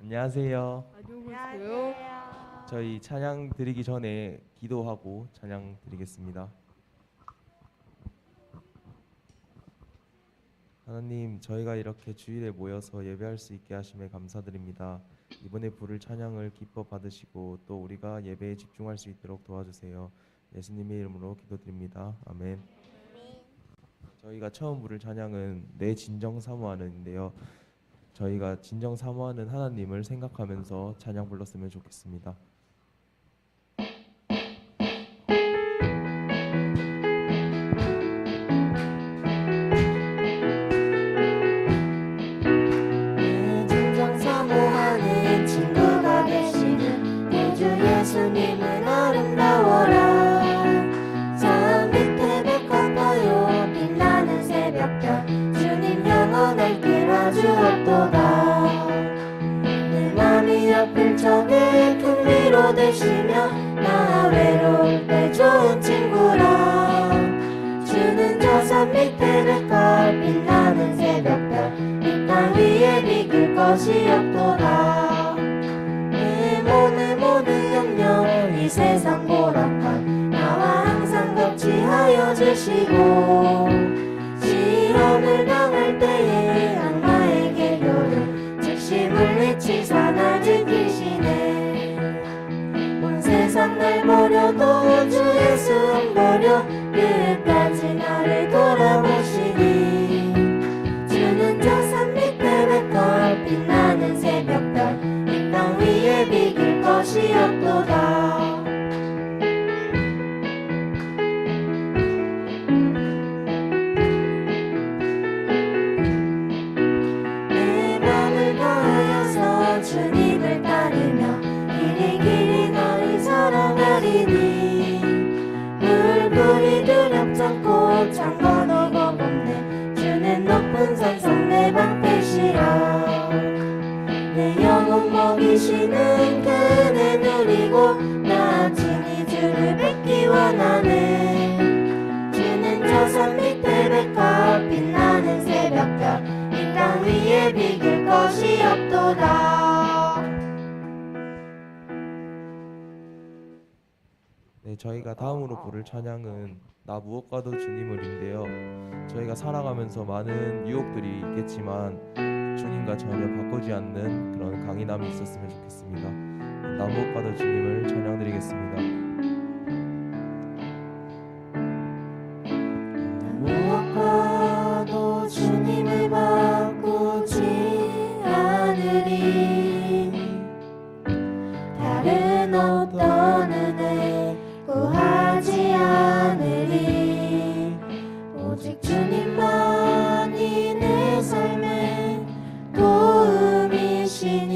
안녕하세요. 안녕하세요. 저희 찬양 드리기 전에 기도하고 찬양 드리겠습니다. 하나님, 저희가 이렇게 주일에 모여서 예배할 수 있게 하심에 감사드립니다. 이번에 부를 찬양을 기뻐 받으시고 또 우리가 예배에 집중할 수 있도록 도와주세요. 예수님의 이름으로 기도드립니다. 아멘. 저희가 처음 부를 찬양은 내 진정 사모하는인데요. 저희가 진정 사모하는 하나님을 생각하면서 찬양 불렀으면 좋겠습니다. 내 진정 사모하는 친구가 되시는 구주 예수님은 아름다워라. 산 밑에 백합화요 빛나는 새벽별 주님 영원할 길 아주 없도다. 내 맘이 아플 적에 큰 위로 되시며 나 외로울 때 좋은 친구라. 주는 저 산 밑에 백합 빛나는 새벽별 이 땅 위에 비길 것이 없도다. 모든 염려 이 세상 보락한 나와 항상 같이 하여 주시고 시험을 당할 때에 악마의 계교를 즉시 물리치사 날 지키시네. 온 세상 날 버려도 주 예수 안 버려 끝까지 나를 돌아보시니. 주는 저 산 밑에 백합 빛나는 새벽별 이 땅 위에 비길 것이 없도다. 내 맘을 다하여서 주님을 따르며 길이 너를 사랑하리니. 물불이 두렵지 않고 창건하고 봄내 주는 높은 산성 내 방패시라. 내 영혼 먹이시는 그네 누리고 나 친히 주를 뵙기 원하네. 주는 저 산 밑에 백합 빛나는 새벽별 이 땅 위에 비길 것이 없도다. 네, 저희가 다음으로 부를 찬양은 나 무엇과도 주님을인데요. 저희가 살아가면서 많은 유혹들이 있겠지만 주님과 전혀 바꾸지 않는 그런 강인함이 있었으면 좋겠습니다. 나 무엇과도 주님을 찬양드리겠습니다. 무엇과도 주님을 바꾸지 않으리. 다른 어떤 은혜 구하지 않으리. 오직 주님만이 내 삶의 도움이시니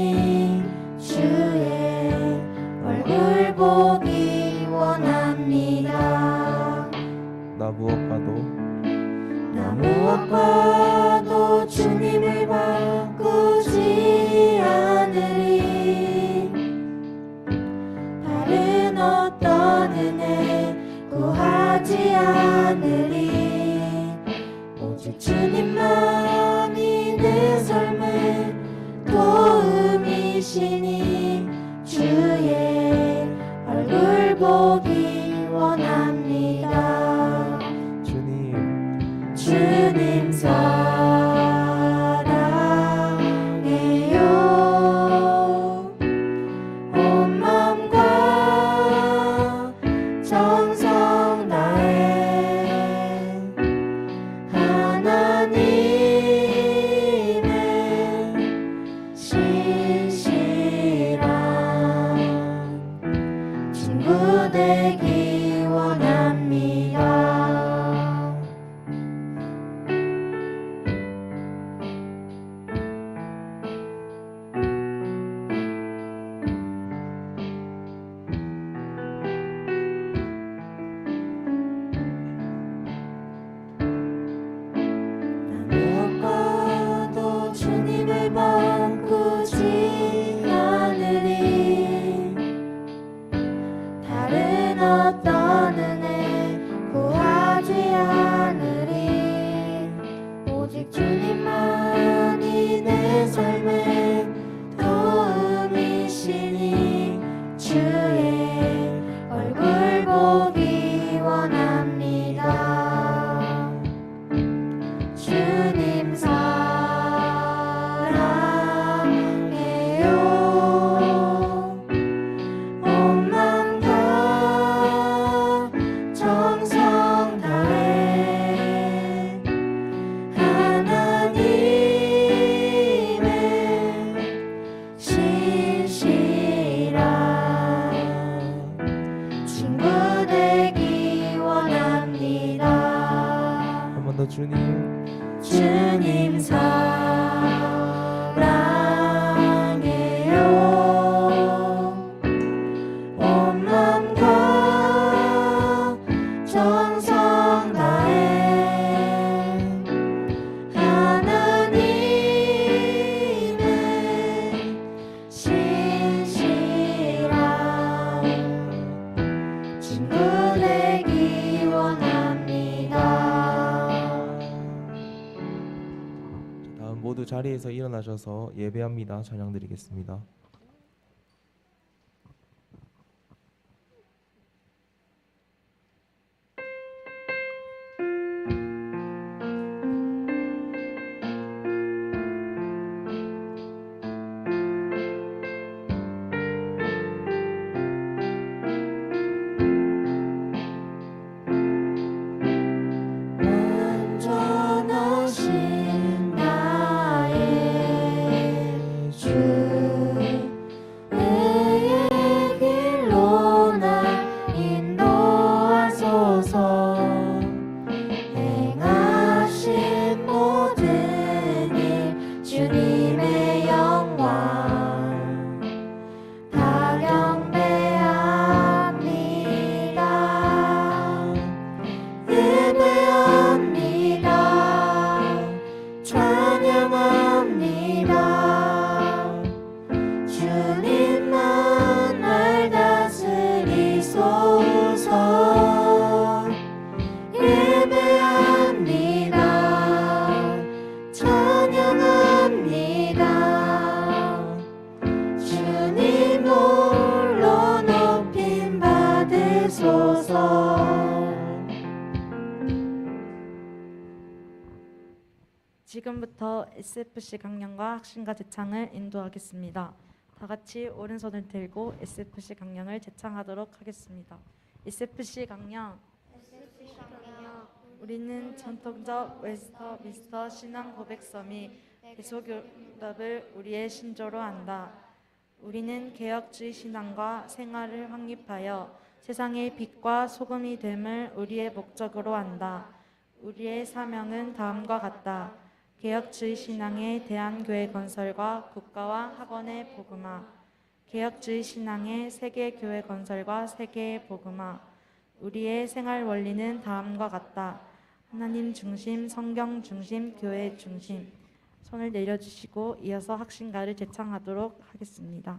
주의 얼굴 보기 원합니다. 나 무엇과도 주님을 바꾸지 않으리. 다른 어떤 은혜 구하지 않으리. 오직 주님만이 내 삶의 도움이시니 주의 얼굴 보기 원합니다. 주님 사랑해요. 온 마음과 정성 다해 하나님의 신실한 친구 되기 원합니다. 무엇과도 주님을 바꾸지 않으리. 다른 어떤 은혜 구하지 않으리. 오직 주님만이 내 삶의 도움 주님 사랑해요. 온 맘과 정성 다해 하나님의 신실한 친구 되기 원합니다. 다음 모두 자리에서 일어나셔서 예배합니다. 찬양 드리겠습니다. 완전하신 나의 주 의의 길로 날 인도하소서. 행하신 모든 일 주님의 영광 다 경배합니다. 예배합니다. 찬양합니다. 주님만 날 다스리소서. 예배합니다. 찬양합니다. 주님 홀로 높임 받으소서. 지금부터 SFC 강령과 학신과 제창을 인도하겠습니다. 다 같이 오른손을 들고 SFC 강령을 제창하도록 하겠습니다. SFC 강령. 우리는 전통적 웨스터민스터 신앙 고백서 및 개소교답을 우리의 신조로 한다. 우리는 개혁주의 신앙과 생활을 확립하여 세상의 빛과 소금이 됨을 우리의 목적으로 한다. 우리의 사명은 다음과 같다. 개혁주의 신앙의 대한교회 건설과 국가와 학원의 복음화, 개혁주의 신앙의 세계교회 건설과 세계의 복음화. 우리의 생활 원리는 다음과 같다. 하나님 중심, 성경 중심, 교회 중심. 손을 내려주시고 이어서 학신가를 제창하도록 하겠습니다.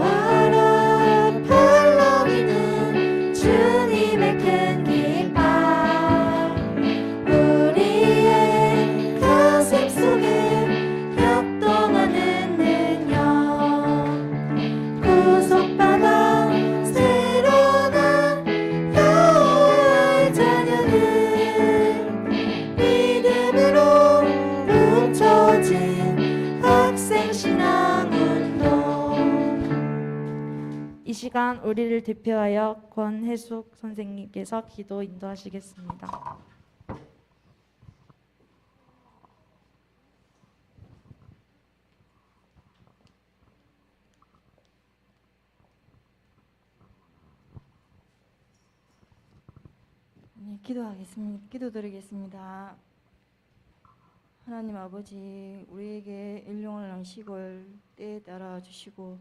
보아라 펄럭이는 주님의 큰 기쁨 우리의 가슴 속에 협동하는 능력 구속받아 새로 난 여호와의 자녀는 믿음으로 붙여진 학생신앙 이 시간 우리를 대표하여 권혜숙 선생님께서 기도 인도하시겠습니다. 네, 기도드리겠습니다. 하나님 아버지, 우리에게 일용할 양식을 때에 따라 주시고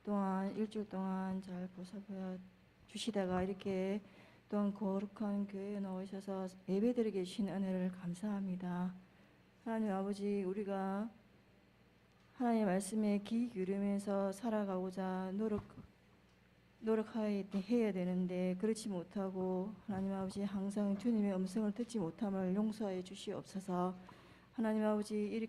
또한 일주일 동안 잘 보살펴 주시다가 이렇게 또한 거룩한 교회에 나오셔서 예배드리게 주신 은혜를 감사합니다. 하나님 아버지, 우리가 하나님의 말씀에 귀 기울이면서 살아가고자 노력해야 되는데 그렇지 못하고 하나님 아버지 항상 주님의 음성을 듣지 못함을 용서해 주시옵소서. 하나님 아버지,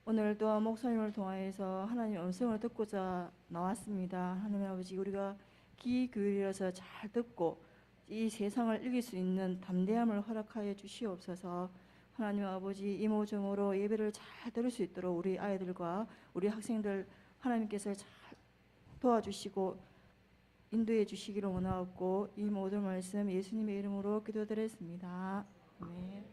오늘도 목사님을 통하여서 하나님의 음성을 듣고자 나왔습니다. 하나님 아버지, 우리가 귀 기울여서 잘 듣고 이 세상을 이길 수 있는 담대함을 허락하여 주시옵소서. 하나님 아버지, 이모저모로 예배를 잘 들을 수 있도록 우리 아이들과 우리 학생들 하나님께서 잘 도와주시고 인도해 주시기를 원하옵고 이 모든 말씀 예수님의 이름으로 기도드렸습니다. 아멘.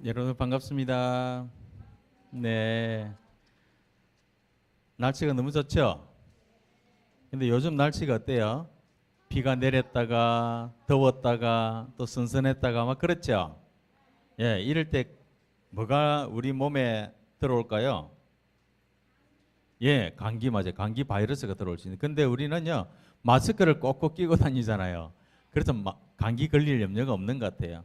여러분 반갑습니다. 네. 날씨가 너무 좋죠? 근데 요즘 날씨가 어때요? 비가 내렸다가 더웠다가 또 선선했다가 막 그렇죠? 예, 이럴 때 뭐가 우리 몸에 들어올까요? 예, 감기 맞아요. 감기 바이러스가 들어올 수 있는. 근데 우리는요, 마스크를 꼭꼭 끼고 다니잖아요. 그래서 감기 걸릴 염려가 없는 것 같아요.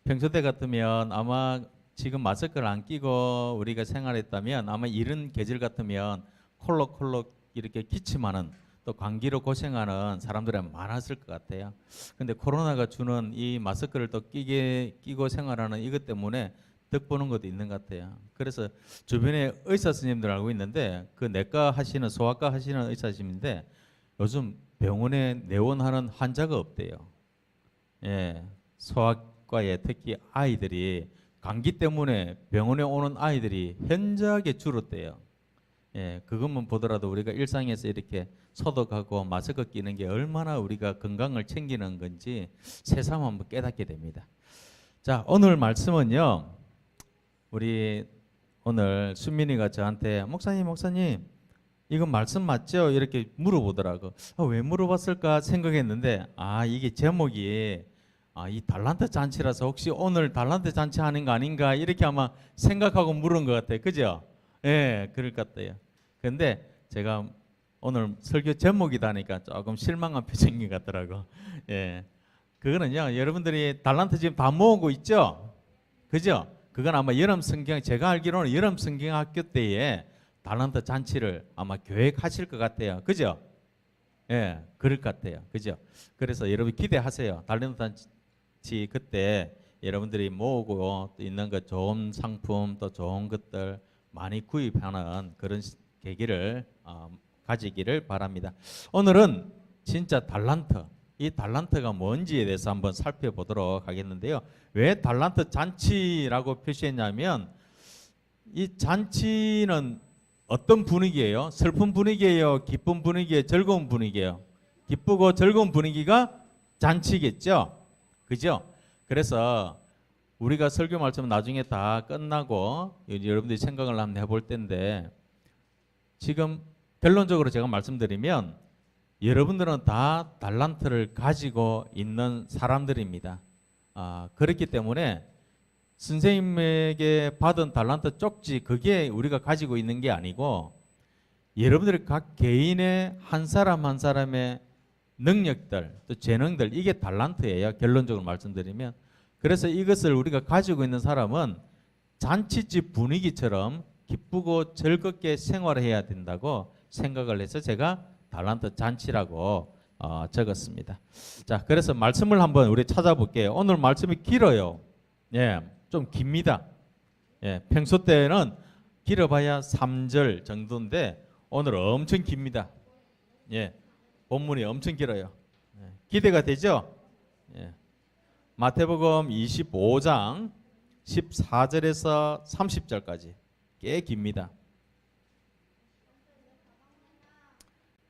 평소 때 같으면 아마 지금 마스크를 안 끼고 우리가 생활했다면 아마 이런 계절 같으면 콜록콜록 이렇게 기침하는 또 감기로 고생하는 사람들이 많았을 것 같아요. 근데 코로나가 주는 이 마스크를 또 끼고 생활하는 이것 때문에 덕보는 것도 있는 것 같아요. 그래서 주변에 의사 선생님들 알고 있는데 그 내과 하시는 소아과 하시는 의사 선생님인데 요즘 병원에 내원하는 환자가 없대요. 예, 소아과에 특히 아이들이 감기 때문에 병원에 오는 아이들이 현저하게 줄었대요. 예, 그것만 보더라도 우리가 일상에서 이렇게 소독하고 마스크 끼는 게 얼마나 우리가 건강을 챙기는 건지 새삼 한번 깨닫게 됩니다. 자, 오늘 말씀은요. 우리 오늘 순민이가 저한테 목사님 이건 말씀 맞죠? 이렇게 물어보더라고. 왜 물어봤을까 생각했는데 이게 제목이 이 달란트 잔치라서 혹시 오늘 달란트 잔치 하는 거 아닌가 이렇게 아마 생각하고 물은 것 같아요. 그죠? 예, 그럴 것 같아요. 근데 제가 오늘 설교 제목이다니까 조금 실망한 표정인 것 같더라고. 예, 그거는요, 여러분들이 달란트 지금 다 모으고 있죠? 그죠? 그건 아마 여름 성경, 제가 알기로는 여름 성경학교 때에 달란트 잔치를 아마 계획하실 것 같아요. 그죠? 예, 그럴 것 같아요. 그죠? 그래서 여러분 기대하세요. 달란트 잔치 그때 여러분들이 모으고 있는 거 좋은 상품 또 좋은 것들 많이 구입하는 그런 계기를 가지기를 바랍니다. 오늘은 진짜 달란트, 이 달란트가 뭔지에 대해서 한번 살펴보도록 하겠는데요. 왜 달란트 잔치라고 표시했냐면 이 잔치는 어떤 분위기예요? 슬픈 분위기예요? 기쁜 분위기예요? 즐거운 분위기예요? 기쁘고 즐거운 분위기가 잔치겠죠? 그죠? 그래서 우리가 설교 말씀 나중에 다 끝나고 여러분들이 생각을 한번 해볼 텐데 지금 결론적으로 제가 말씀드리면 여러분들은 다 달란트를 가지고 있는 사람들입니다. 그렇기 때문에 선생님에게 받은 달란트 쪽지 그게 우리가 가지고 있는 게 아니고 여러분들이 각 개인의 한 사람 한 사람의 능력들 또 재능들 이게 달란트예요. 결론적으로 말씀드리면 그래서 이것을 우리가 가지고 있는 사람은 잔치집 분위기처럼 기쁘고 즐겁게 생활해야 된다고 생각을 해서 제가 달란트 잔치라고 적었습니다. 자, 그래서 말씀을 한번 우리 찾아볼게요. 오늘 말씀이 길어요. 예, 좀 깁니다. 예, 평소 때는 길어봐야 3절 정도인데 오늘 엄청 깁니다. 예, 본문이 엄청 길어요. 예, 기대가 되죠? 예. 마태복음 25장 14절에서 30절까지 꽤 깁니다.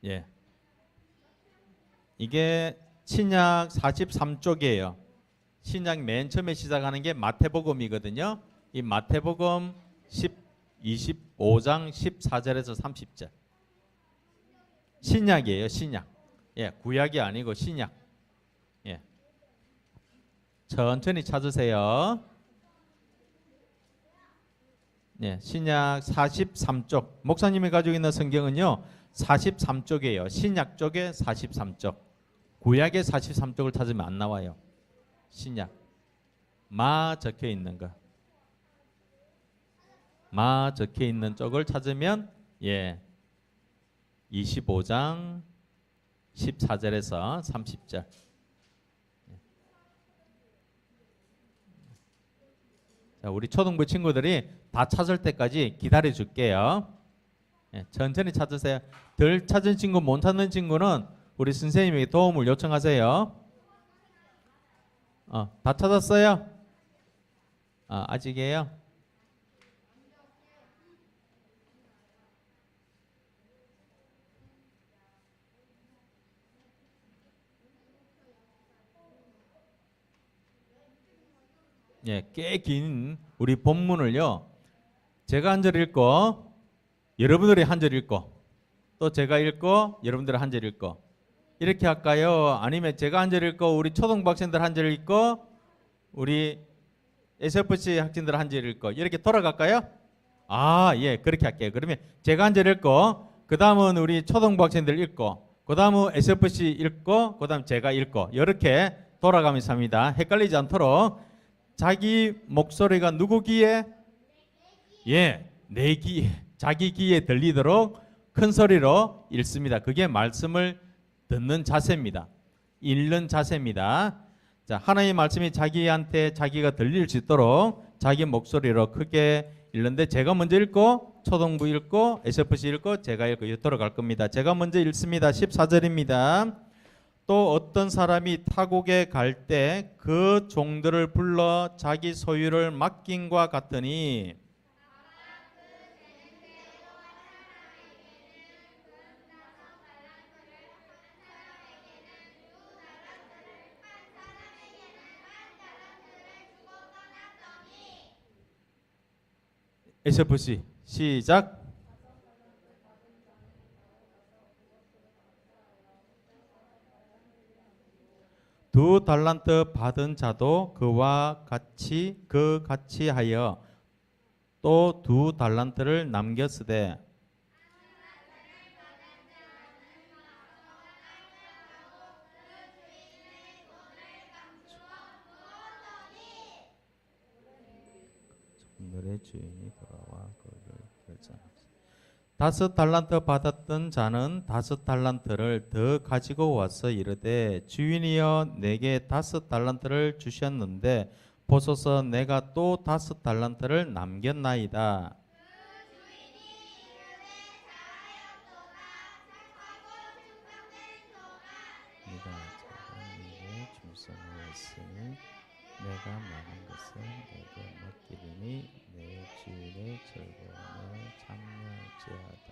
예. 이게 신약 43쪽이에요. 신약 맨 처음에 시작하는 게 마태복음이거든요. 이 마태복음 25장 14절에서 30절. 신약이에요, 신약. 예, 구약이 아니고 신약. 예. 천천히 찾으세요. 예, 신약 43쪽. 목사님이 가지고 있는 성경은요. 43쪽이에요. 신약 쪽에 43쪽. 구약의 43쪽을 찾으면 안 나와요. 신약. 마 적혀 있는 거. 마 적혀 있는 쪽을 찾으면 25장 14절에서 30절. 자, 우리 초등부 친구들이 다 찾을 때까지 기다려 줄게요. 천천히 찾으세요. 덜 찾은 친구, 못 찾는 친구는 우리 선생님에게 도움을 요청하세요. 다 찾았어요? 아직이에요? 예, 꽤 긴 우리 본문을요. 제가 한 절 읽고 여러분들이 한 절 읽고 또 제가 읽고 여러분들이 한 절 읽고 이렇게 할까요? 아니면 제가 한 절 읽고 우리 초등부 학생들 한 절 읽고 우리 SFC 학생들 한 절 읽고 이렇게 돌아갈까요? 아, 예, 그렇게 할게요. 그러면 제가 한 절 읽고 그 다음은 우리 초등부 학생들 읽고 그 다음은 SFC 읽고 그 다음 제가 읽고 이렇게 돌아가면서 합니다. 헷갈리지 않도록 자기 목소리가 누구 귀에? 예, 내 귀에, 자기 귀에 들리도록 큰 소리로 읽습니다. 그게 말씀을 듣는 자세입니다. 읽는 자세입니다. 자, 하나님의 말씀이 자기한테 자기가 들릴 수 있도록 자기 목소리로 크게 읽는데 제가 먼저 읽고 초등부 읽고 SFC 읽고 제가 읽고 돌아갈 겁니다. 제가 먼저 읽습니다. 14절입니다. 또 어떤 사람이 타국에 갈 때 그 종들을 불러 자기 소유를 맡김과 같으니 SFC 시작. 두 달란트 받은 자도 그와 같이 같이 하여 또 두 달란트를 남겼으되 오늘의 주인이 돌아와 그를 결정하시다. 5달란트 받았던 자는 5달란트를 더 가지고 와서 이르되 주인이여 내게 5달란트를 주셨는데 보소서 내가 또 5달란트를 남겼나이다. 네가 자기에게 충성하였으니 내가 많은 것을 내게 맡기리니 내 주인의 즐거움에 참여할지어다.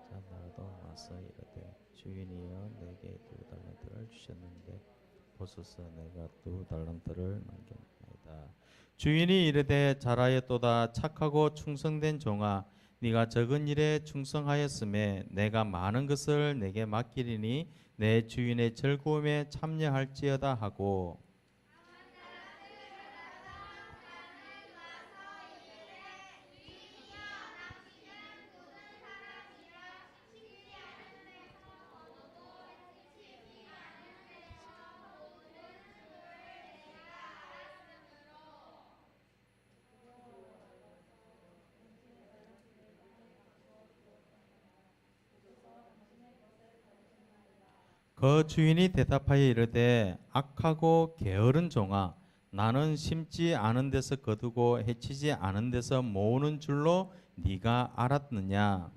자, 나도 와서 이르되 주인이여 내게 2달란트를 주셨는데 보소서 내가 2달란트를 남겼나이다. 주인이 이르되 잘하였도다. 착하고 충성된 종아, 네가 적은 일에 충성하였음에 내가 많은 것을 내게 맡기리니 내 주인의 즐거움에 참여할지어다 하고 그 주인이 대답하여 이르되 악하고 게으른 종아, 나는 심지 않은 데서 거두고 해치지 않은 데서 모으는 줄로 네가 알았느냐?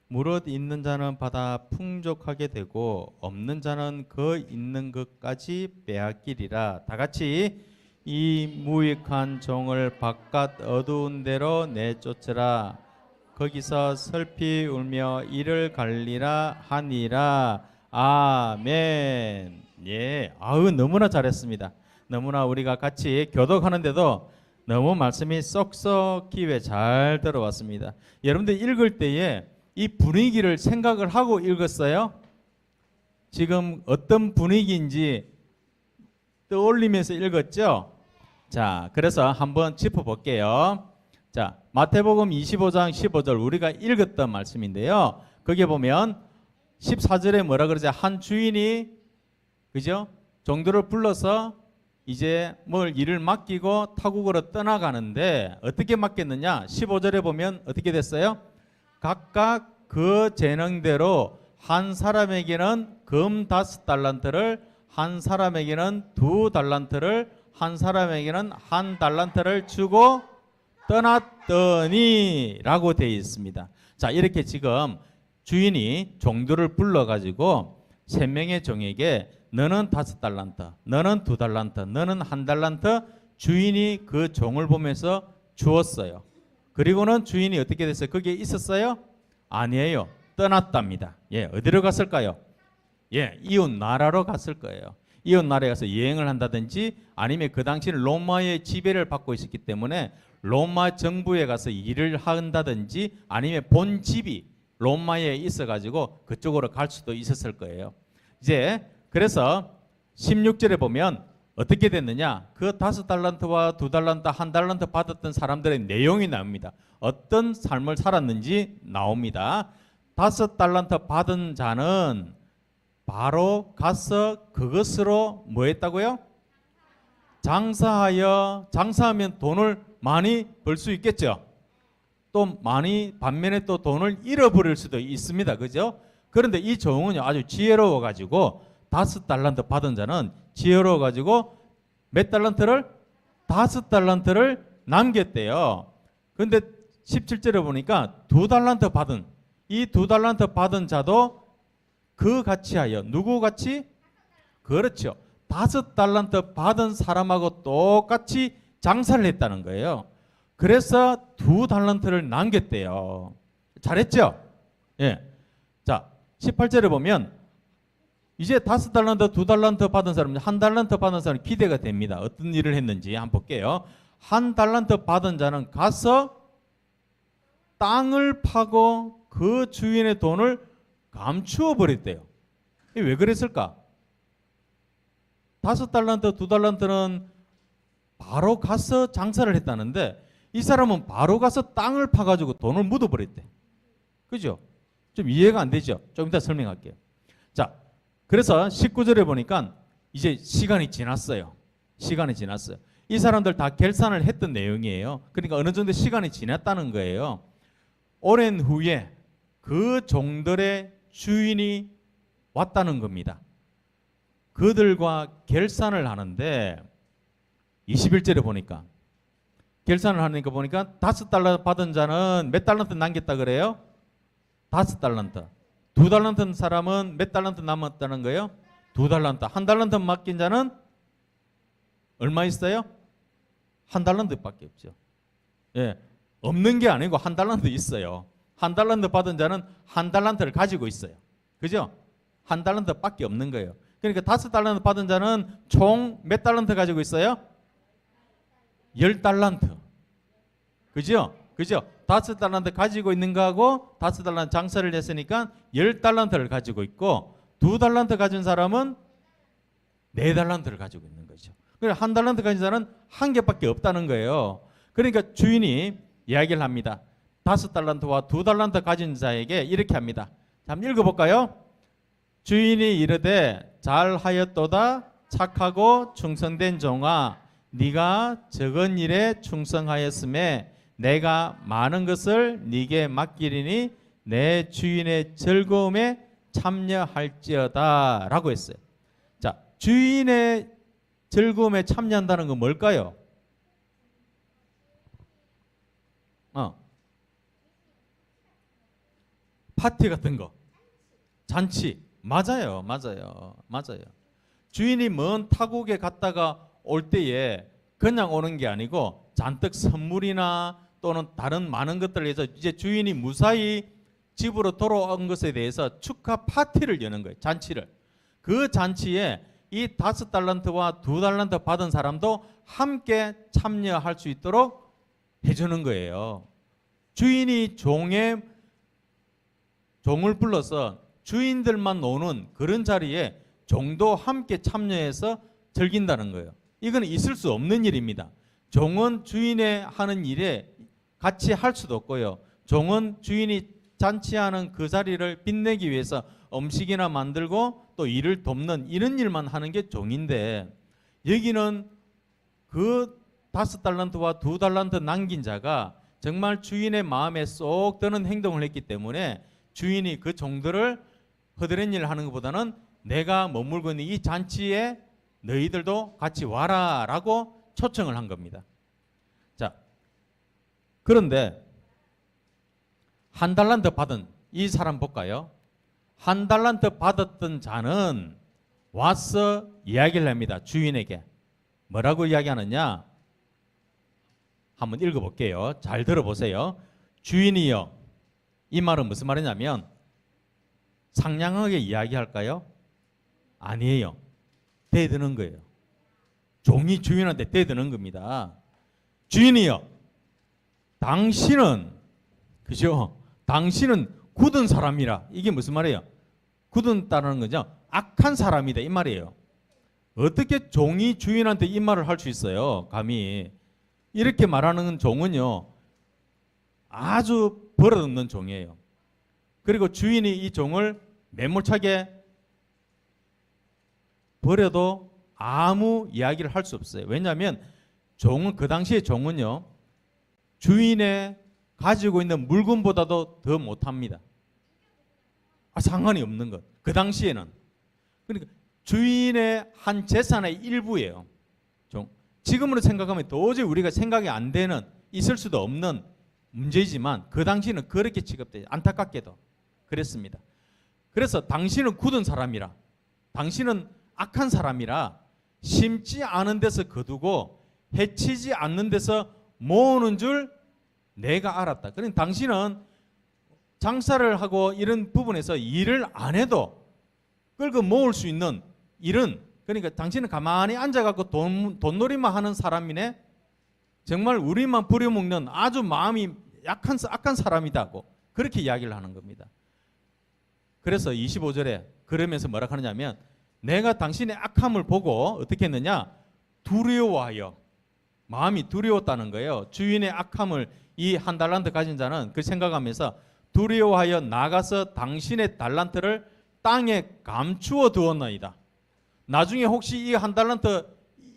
무릇 있는 자는 받아 풍족하게 되고 없는 자는 그 있는 것까지 빼앗기리라. 다 같이 이 무익한 종을 바깥 어두운 데로 내쫓으라. 거기서 슬피 울며 이를 갈리라 하니라. 아멘. 예, 아유 너무나 잘했습니다. 너무나 우리가 같이 교독하는데도 너무 말씀이 쏙쏙 귀에 잘 들어왔습니다. 여러분들 읽을 때에 이 분위기를 생각을 하고 읽었어요? 지금 어떤 분위기인지 떠올리면서 읽었죠? 자, 그래서 한번 짚어볼게요. 자, 마태복음 25장 15절 우리가 읽었던 말씀인데요. 거기에 보면 14절에 뭐라 그러죠? 한 주인이 그죠? 종들을 불러서 이제 뭘 일을 맡기고 타국으로 떠나가는데 어떻게 맡겼느냐? 15절에 보면 어떻게 됐어요? 각각 그 재능대로 한 사람에게는 금 5달란트를, 한 사람에게는 2달란트를, 한 사람에게는 1달란트를 주고 떠났더니 라고 되어 있습니다. 자, 이렇게 지금 주인이 종들을 불러가지고 3명의 종에게 너는 5달란트, 너는 2달란트, 너는 1달란트 주인이 그 종을 보면서 주었어요. 그리고는 주인이 어떻게 됐어요? 거기에 있었어요? 아니에요. 떠났답니다. 예, 어디로 갔을까요? 예, 이웃 나라로 갔을 거예요. 이웃 나라에 가서 여행을 한다든지 아니면 그 당시는 로마의 지배를 받고 있었기 때문에 로마 정부에 가서 일을 한다든지 아니면 본 집이 로마에 있어가지고 그쪽으로 갈 수도 있었을 거예요. 이제 그래서 16절에 보면 어떻게 됐느냐? 그 5달란트와 2달란트, 1달란트 받았던 사람들의 내용이 나옵니다. 어떤 삶을 살았는지 나옵니다. 5달란트 받은 자는 바로 가서 그것으로 뭐 했다고요? 장사하면 돈을 많이 벌 수 있겠죠. 또 많이 반면에 또 돈을 잃어버릴 수도 있습니다. 그죠? 그런데 이 종은 아주 지혜로워 가지고 5달란트 받은 자는 지혜로워 가지고 몇 달란트를? 5달란트를 남겼대요. 그런데 17절에 보니까 2달란트 받은 이 2달란트 받은 자도 그 같이 하여 누구 같이? 그렇죠. 5달란트 받은 사람하고 똑같이 장사를 했다는 거예요. 그래서 2달란트를 남겼대요. 잘했죠? 예. 자, 18절에 보면 이제 5달란트, 2달란트 받은 사람, 1달란트 받은 사람 기대가 됩니다. 어떤 일을 했는지 한번 볼게요. 1달란트 받은 자는 가서 땅을 파고 그 주인의 돈을 감추어 버렸대요. 왜 그랬을까? 5달란트, 2달란트는 바로 가서 장사를 했다는데 이 사람은 바로 가서 땅을 파가지고 돈을 묻어버렸대. 그죠? 좀 이해가 안 되죠? 좀 이따 설명할게요. 자, 그래서 19절에 보니까 이제 시간이 지났어요. 시간이 지났어요. 이 사람들 다 결산을 했던 내용이에요. 그러니까 어느 정도 시간이 지났다는 거예요. 오랜 후에 그 종들의 주인이 왔다는 겁니다. 그들과 결산을 하는데 21절에 보니까 결산을 하니까 보니까 5달러 받은 자는 몇 달란트 남겼다 그래요? 5달란트. 2달란트 사람은 몇 달란트 남았다는 거예요? 2달란트. 1달란트 맡긴 자는 얼마 있어요? 1달란트밖에 없죠. 예, 없는 게 아니고 1달란트 있어요. 1달란트 받은 자는 1달란트를 가지고 있어요. 그죠? 1달란트밖에 없는 거예요. 그러니까 5달란트 받은 자는 총 몇 달란트 가지고 있어요? 10달란트. 그죠? 그죠? 5달란트 가지고 있는 거하고 5달란트 장사를 했으니까 10달란트를 가지고 있고 2달란트 가진 사람은 4달란트를 가지고 있는 거죠. 그러니까 1달란트 가진 사람은 1개밖에 없다는 거예요. 그러니까 주인이 이야기를 합니다. 5달란트와 2달란트 가진 자에게 이렇게 합니다. 한번 읽어볼까요? 주인이 이르되 잘하였도다 착하고 충성된 종아 네가 적은 일에 충성하였음에 내가 많은 것을 네게 맡기리니 내 주인의 즐거움에 참여할지어다 라고 했어요. 자, 주인의 즐거움에 참여한다는 건 뭘까요? 파티 같은 거, 잔치. 맞아요. 주인이 먼 타국에 갔다가 올 때에 그냥 오는 게 아니고 잔뜩 선물이나 또는 다른 많은 것들을 해서 이제 주인이 무사히 집으로 돌아온 것에 대해서 축하 파티를 여는 거예요. 잔치를. 그 잔치에 이 5달란트와 2달란트 받은 사람도 함께 참여할 수 있도록 해주는 거예요. 주인이 종을 불러서 주인들만 노는 그런 자리에 종도 함께 참여해서 즐긴다는 거예요. 이건 있을 수 없는 일입니다. 종은 주인의 하는 일에 같이 할 수도 없고요. 종은 주인이 잔치하는 그 자리를 빛내기 위해서 음식이나 만들고 또 일을 돕는 이런 일만 하는 게 종인데 여기는 그 5달란트와 2달란트 남긴 자가 정말 주인의 마음에 쏙 드는 행동을 했기 때문에 주인이 그 종들을 허드렛 일을 하는 것보다는 내가 머물고 있는 이 잔치에 너희들도 같이 와라 라고 초청을 한 겁니다. 자, 그런데 한 달란트 받은 이 사람 볼까요? 한 달란트 받았던 자는 와서 이야기를 합니다. 주인에게. 뭐라고 이야기하느냐? 한번 읽어볼게요. 잘 들어보세요. 주인이여. 이 말은 무슨 말이냐면 상냥하게 이야기할까요? 아니에요. 대드는 거예요. 종이 주인한테 대드는 겁니다. 주인이여, 당신은, 그죠? 당신은 굳은 사람이라. 이게 무슨 말이에요? 굳은다는 거죠. 악한 사람이다 이 말이에요. 어떻게 종이 주인한테 이 말을 할 수 있어요? 감히. 이렇게 말하는 종은요, 아주 버릇없는 종이에요. 그리고 주인이 이 종을 매몰차게 버려도 아무 이야기를 할 수 없어요. 왜냐하면 종은, 그 당시에 종은요, 주인의 가지고 있는 물건보다도 더 못합니다. 상관이 없는 것. 그 당시에는. 그러니까 주인의 한 재산의 일부예요. 지금으로 생각하면 도저히 우리가 생각이 안 되는, 있을 수도 없는 문제이지만 그 당시에는 그렇게 취급돼요. 안타깝게도 그랬습니다. 그래서 당신은 굳은 사람이라, 당신은 악한 사람이라 심지 않은 데서 거두고 해치지 않는 데서 모으는 줄 내가 알았다. 그러니까 당신은 장사를 하고 이런 부분에서 일을 안 해도 끌고 모을 수 있는 일은, 그러니까 당신은 가만히 앉아갖고 돈놀이만 하는 사람이네. 정말 우리만 부려먹는 아주 마음이 악한 사람이다고 그렇게 이야기를 하는 겁니다. 그래서 25절에 그러면서 뭐라 하느냐면 내가 당신의 악함을 보고 어떻게 했느냐? 두려워하여. 마음이 두려웠다는 거예요. 주인의 악함을 이 한 달란트 가진 자는 그 생각하면서 두려워하여 나가서 당신의 달란트를 땅에 감추어 두었나이다. 나중에 혹시 이 한 달란트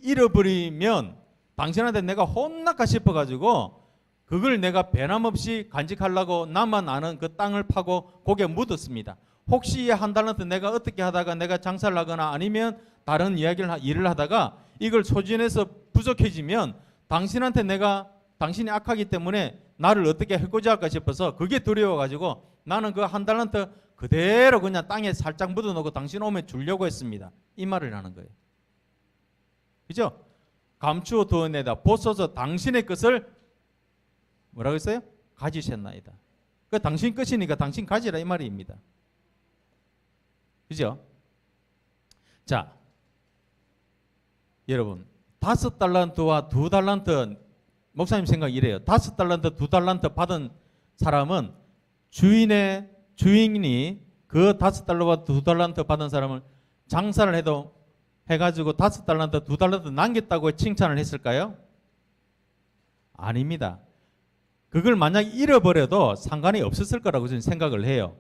잃어버리면 당신한테 내가 혼날까 싶어가지고 그걸 내가 배남없이 간직하려고 나만 아는 그 땅을 파고 거기에 묻었습니다. 혹시 이 한 달란트 내가 어떻게 하다가 내가 장사를 하거나 아니면 다른 일을 하다가 이걸 소진해서 부족해지면 당신한테 내가, 당신이 악하기 때문에 나를 어떻게 해코지 할까 싶어서 그게 두려워가지고 나는 그 한 달란트 그대로 그냥 땅에 살짝 묻어놓고 당신 오면 주려고 했습니다. 이 말을 하는 거예요. 그죠? 감추어 두어내다 벗어서 당신의 것을 뭐라고 했어요? 가지셨나이다. 그 당신 것이니까 당신 가지라 이 말입니다. 그죠? 자, 여러분 5달란트와 2달란트, 목사님 생각 이래요. 5달란트, 2달란트 받은 사람은 주인이 그 5달러와 2달란트 받은 사람을 장사를 해가지고 5달란트, 2달란트 남겼다고 칭찬을 했을까요? 아닙니다. 그걸 만약 잃어버려도 상관이 없었을 거라고 저는 생각을 해요.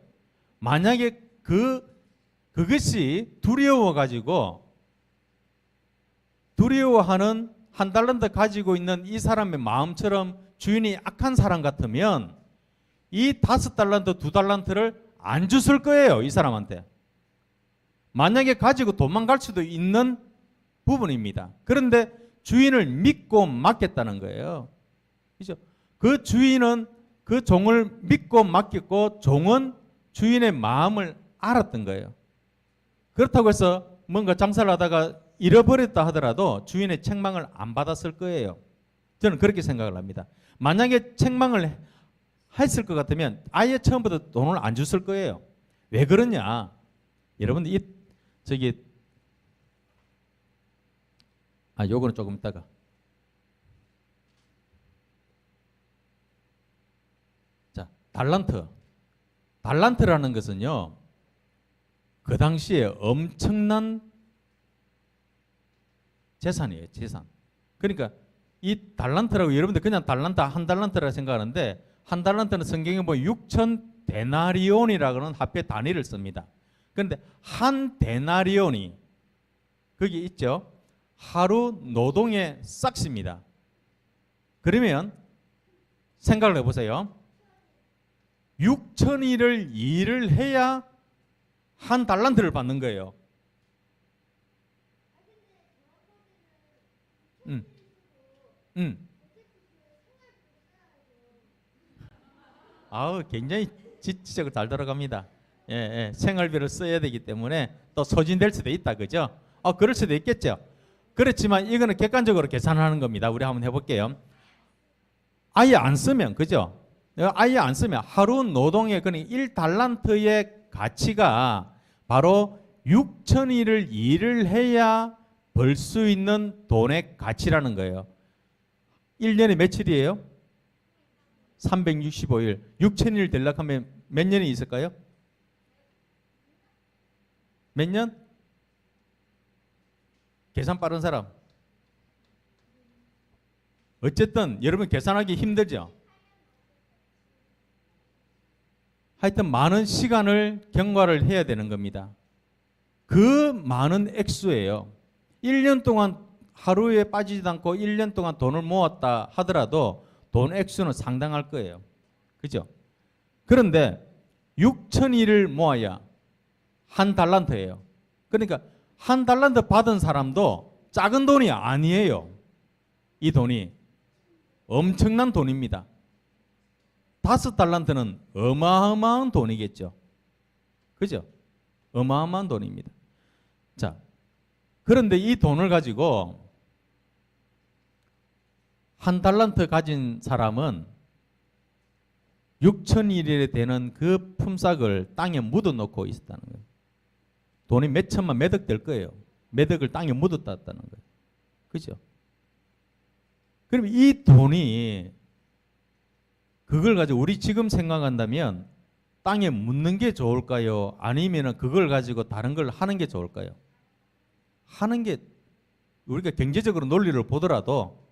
만약에 그것이 두려워하는 한 달란트 가지고 있는 이 사람의 마음처럼 주인이 악한 사람 같으면 이 5달란트, 2달란트를 안 줬을 거예요. 이 사람한테. 만약에 가지고 도망갈 수도 있는 부분입니다. 그런데 주인을 믿고 맡겼다는 거예요. 그죠? 그 주인은 그 종을 믿고 맡겼고 종은 주인의 마음을 알았던 거예요. 그렇다고 해서 뭔가 장사를 하다가 잃어버렸다 하더라도 주인의 책망을 안 받았을 거예요. 저는 그렇게 생각을 합니다. 만약에 책망을 했을 것 같으면 아예 처음부터 돈을 안 줬을 거예요. 왜 그러냐? 여러분들 요거는 조금 있다가. 자, 달란트라는 것은요, 그 당시에 엄청난 재산이에요, 재산. 그러니까 이 달란트라고 여러분들 그냥 달란트, 한 달란트라 생각하는데 한 달란트는 성경에 보면 6천 데나리온이라고는 화폐 단위를 씁니다. 그런데 한 데나리온이 거기 있죠. 하루 노동의 싹시입니다. 그러면 생각을 해보세요. 6천일을 일을 해야 한 달란트를 받는 거예요. 아우 굉장히 지적으로 잘 들어갑니다. 예, 예. 생활비를 써야 되기 때문에 또 소진될 수도 있다, 그죠? 그럴 수도 있겠죠. 그렇지만 이거는 객관적으로 계산하는 겁니다. 우리 한번 해볼게요. 아예 안 쓰면, 그죠? 아예 안 쓰면 하루 노동의 그냥 1달란트의 가치가 바로 6,000일을 일을 해야 벌 수 있는 돈의 가치라는 거예요. 1년에 며칠이에요? 365일. 6,000일 되려고 하면 몇 년이 있을까요? 몇 년? 계산 빠른 사람. 어쨌든 여러분 계산하기 힘들죠? 하여튼 많은 시간을 경과를 해야 되는 겁니다. 그 많은 액수예요. 1년 동안 하루에 빠지지도 않고 1년 동안 돈을 모았다 하더라도 돈 액수는 상당할 거예요. 그죠? 그런데 6,000일을 모아야 한 달란트예요. 그러니까 한 달란트 받은 사람도 작은 돈이 아니에요. 이 돈이 엄청난 돈입니다. 5달란트는 어마어마한 돈이겠죠. 그죠? 어마어마한 돈입니다. 자, 그런데 이 돈을 가지고 한 달란트 가진 사람은 6,000일에 되는 그 품삯을 땅에 묻어놓고 있었다는 거예요. 돈이 몇 천만 몇 억 될 거예요. 몇 억을 땅에 묻었다는 거예요. 그죠? 그럼 이 돈이 그걸 가지고 우리 지금 생각한다면 땅에 묻는 게 좋을까요? 아니면 그걸 가지고 다른 걸 하는 게 좋을까요? 하는 게 우리가 경제적으로 논리를 보더라도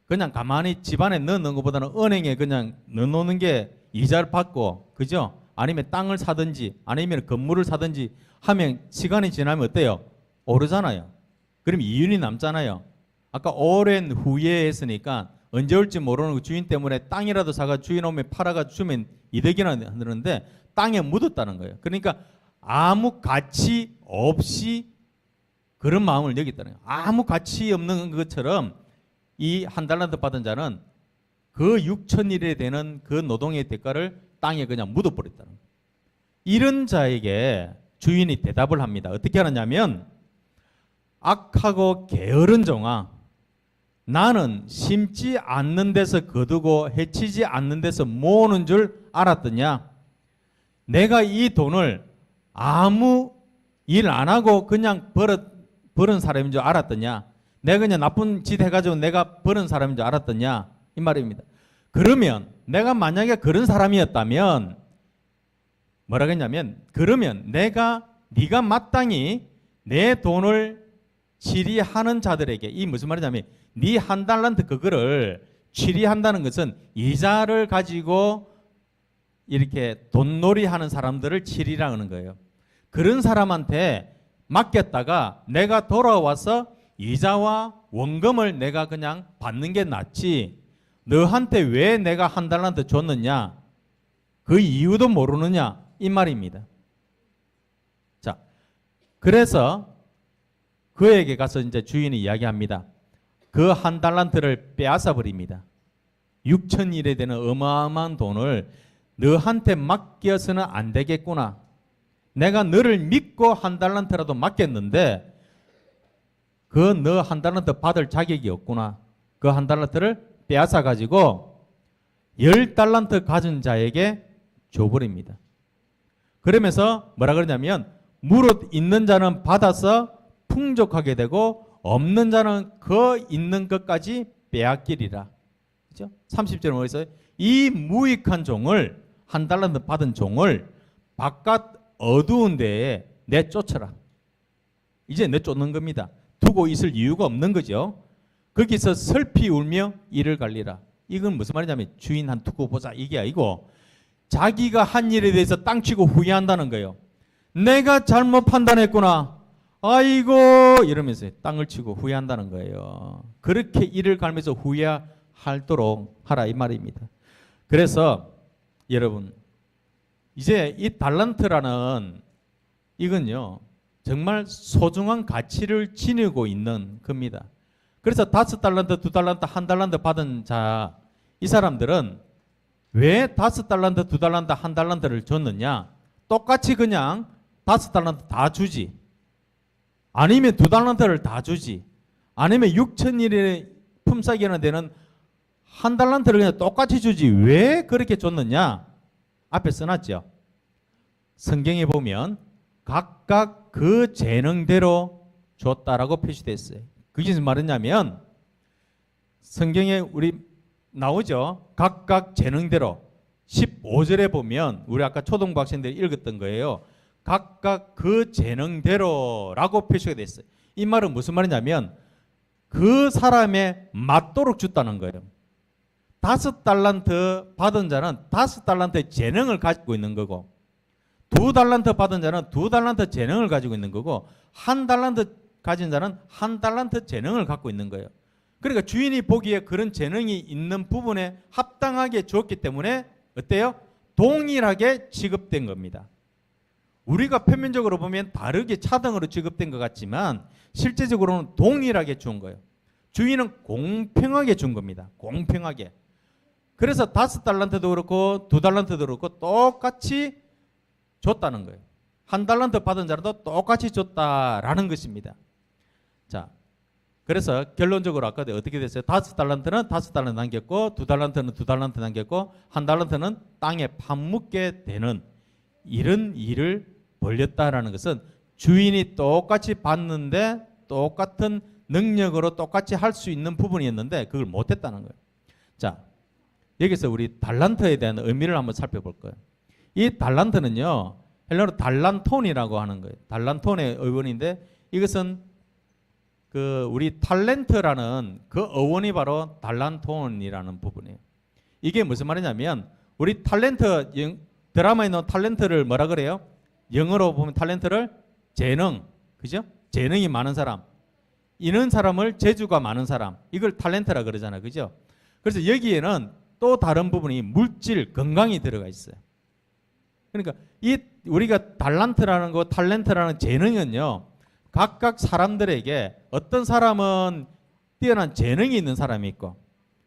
그냥 가만히 집안에 넣는 것보다는 은행에 그냥 넣어놓는 게 이자를 받고, 그죠? 아니면 땅을 사든지 아니면 건물을 사든지 하면 시간이 지나면 어때요? 오르잖아요. 그럼 이윤이 남잖아요. 아까 오랜 후에 했으니까 언제 올지 모르는 그 주인 때문에 땅이라도 사가 주인 오면 팔아가 주면 이득이나 하는데 땅에 묻었다는 거예요. 그러니까 아무 가치 없이 그런 마음을 여겼다는 거예요. 아무 가치 없는 것처럼 이 한 달란트 받은 자는 그 6,000일에 되는 그 노동의 대가를 땅에 그냥 묻어버렸다는 거예요. 이런 자에게 주인이 대답을 합니다. 어떻게 하느냐면 악하고 게으른 종아, 나는 심지 않는 데서 거두고 해치지 않는 데서 모으는 줄 알았더냐? 내가 이 돈을 아무 일 안 하고 그냥 버는 사람인 줄 알았더냐? 내가 그냥 나쁜 짓 해가지고 내가 버는 사람인 줄 알았더냐? 이 말입니다. 그러면 내가 만약에 그런 사람이었다면 뭐라 했냐면, 그러면 네가 마땅히 내 돈을 치리하는 자들에게, 이 무슨 말이냐면 네 한 달란트 그거를 치리한다는 것은 이자를 가지고 이렇게 돈놀이 하는 사람들을 치리라는 거예요. 그런 사람한테 맡겼다가 내가 돌아와서 이자와 원금을 내가 그냥 받는 게 낫지, 너한테 왜 내가 한 달란트 줬느냐, 그 이유도 모르느냐, 이 말입니다. 자, 그래서 그에게 가서 이제 주인이 이야기합니다. 그 한 달란트를 빼앗아 버립니다. 6,000일에 되는 어마어마한 돈을 너한테 맡겨서는 안 되겠구나. 내가 너를 믿고 한 달란트라도 맡겼는데 그 너 한 달란트 받을 자격이 없구나. 그 한 달란트를 빼앗아 가지고 10달란트 가진 자에게 줘버립니다. 그러면서 뭐라 그러냐면 무릇 있는 자는 받아서 풍족하게 되고 없는 자는 그 있는 것까지 빼앗기리라. 그죠? 30절에 뭐 있어요? 이 무익한 종을, 한 달란트 받은 종을 바깥 어두운 데에 내쫓아라. 이제 내쫓는 겁니다. 두고 있을 이유가 없는 거죠. 거기서 슬피 울며 이를 갈리라. 이건 무슨 말이냐면 주인 한 두고 보자 이게 아니고 자기가 한 일에 대해서 땅치고 후회한다는 거예요. 내가 잘못 판단했구나. 아이고 이러면서 땅을 치고 후회한다는 거예요. 그렇게 이를 갈면서 후회하도록 하라 이 말입니다. 그래서 여러분 이제 이 달란트라는 이건요 정말 소중한 가치를 지니고 있는 겁니다. 그래서 5달란트, 2달란트, 1달란트 받은 자, 이 사람들은 왜 5달란트, 2달란트, 1달란트를 줬느냐? 똑같이 그냥 5달란트 다 주지. 아니면 2달란트를 다 주지. 아니면 6,000일의 품삯이나 되는 1달란트를 그냥 똑같이 주지. 왜 그렇게 줬느냐? 앞에 써놨죠. 성경에 보면 각각 그 재능대로 줬다라고 표시되어 있어요. 그게 무슨 말이냐면 성경에 우리 나오죠. 각각 재능대로 15절에 보면 우리 아까 초등부 학생들이 읽었던 거예요. 각각 그 재능대로라고 표시가 됐어요. 이 말은 무슨 말이냐면 그 사람에 맞도록 줬다는 거예요. 5달란트 받은 자는 5달란트의 재능을 가지고 있는 거고 2달란트 받은 자는 2달란트 재능을 가지고 있는 거고 1달란트 가진 자는 1달란트 재능을 갖고 있는 거예요. 그러니까 주인이 보기에 그런 재능이 있는 부분에 합당하게 주었기 때문에 어때요? 동일하게 지급된 겁니다. 우리가 표면적으로 보면 다르게 차등으로 지급된 것 같지만 실제적으로는 동일하게 준 거예요. 주인은 공평하게 준 겁니다. 공평하게. 그래서 5달란트도 그렇고 2달란트도 그렇고 똑같이 줬다는 거예요. 1달란트 받은 자라도 똑같이 줬다라는 것입니다. 자, 그래서 결론적으로 아까 어떻게 됐어요? 5달란트는 5달란트 남겼고 2달란트는 2달란트 남겼고 1달란트는 땅에 파묻게 되는 이런 일을 벌였다라는 것은 주인이 똑같이 받는데 똑같은 능력으로 똑같이 할 수 있는 부분이었는데 그걸 못했다는 거예요. 자, 여기서 우리 달란트에 대한 의미를 한번 살펴볼 거예요. 이 달란트는요, 헬라어로 달란톤이라고 하는 거예요. 달란톤의 어원인데 이것은 그 우리 탤런트라는 그 어원이 바로 달란톤이라는 부분이에요. 이게 무슨 말이냐면 우리 탤런트 드라마에 나온 탤런트를 뭐라 그래요? 영어로 보면 탤런트를 재능, 그죠? 재능이 많은 사람, 이런 사람을 재주가 많은 사람, 이걸 탤런트라 그러잖아요, 그죠? 그래서 여기에는 또 다른 부분이 물질, 건강이 들어가 있어요. 그러니까 이 우리가 달란트라는 거, 탤런트라는 재능은요, 각각 사람들에게 어떤 사람은 뛰어난 재능이 있는 사람이 있고,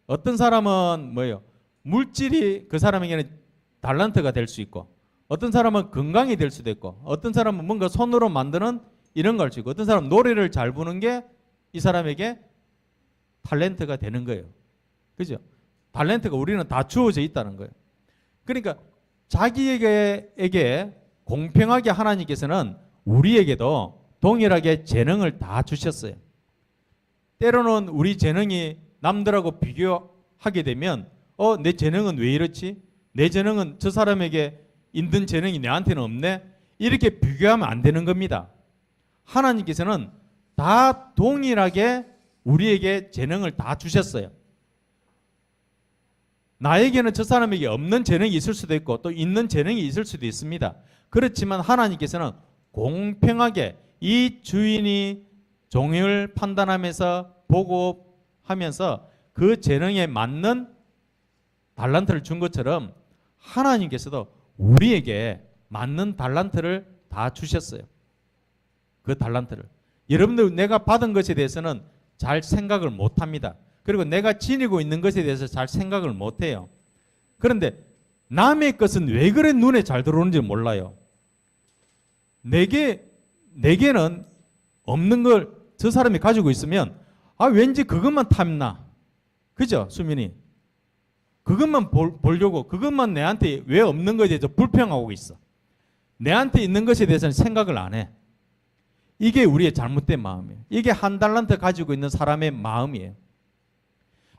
어떤 사람은 뭐예요? 물질이 그 사람에게는 달란트가 될 수 있고, 어떤 사람은 건강이 될 수도 있고, 어떤 사람은 뭔가 손으로 만드는 이런 걸 주고, 어떤 사람은 노래를 잘 부는 게 이 사람에게 탤런트가 되는 거예요. 그죠? 탤런트가 우리는 다 주어져 있다는 거예요. 그러니까 자기에게 공평하게 하나님께서는 우리에게도 동일하게 재능을 다 주셨어요. 때로는 우리 재능이 남들하고 비교하게 되면 내 재능은 왜 이렇지? 내 재능은 저 사람에게 있는 재능이 내한테는 없네? 이렇게 비교하면 안 되는 겁니다. 하나님께서는 다 동일하게 우리에게 재능을 다 주셨어요. 나에게는 저 사람에게 없는 재능이 있을 수도 있고 또 있는 재능이 있을 수도 있습니다. 그렇지만 하나님께서는 공평하게 이 주인이 종을 판단하면서 보고 하면서 그 재능에 맞는 달란트를 준 것처럼 하나님께서도 우리에게 맞는 달란트를 다 주셨어요. 그 달란트를. 여러분들 내가 받은 것에 대해서는 잘 생각을 못합니다. 그리고 내가 지니고 있는 것에 대해서 잘 생각을 못해요. 그런데 남의 것은 왜 그래 눈에 잘 들어오는지 몰라요. 내게는 없는 걸 저 사람이 가지고 있으면 왠지 그것만 탐나. 그죠? 수민이. 그것만 보려고 그것만 내한테 왜 없는 것에 대해서 불평하고 있어. 내한테 있는 것에 대해서는 생각을 안 해. 이게 우리의 잘못된 마음이에요. 이게 1달란트 가지고 있는 사람의 마음이에요.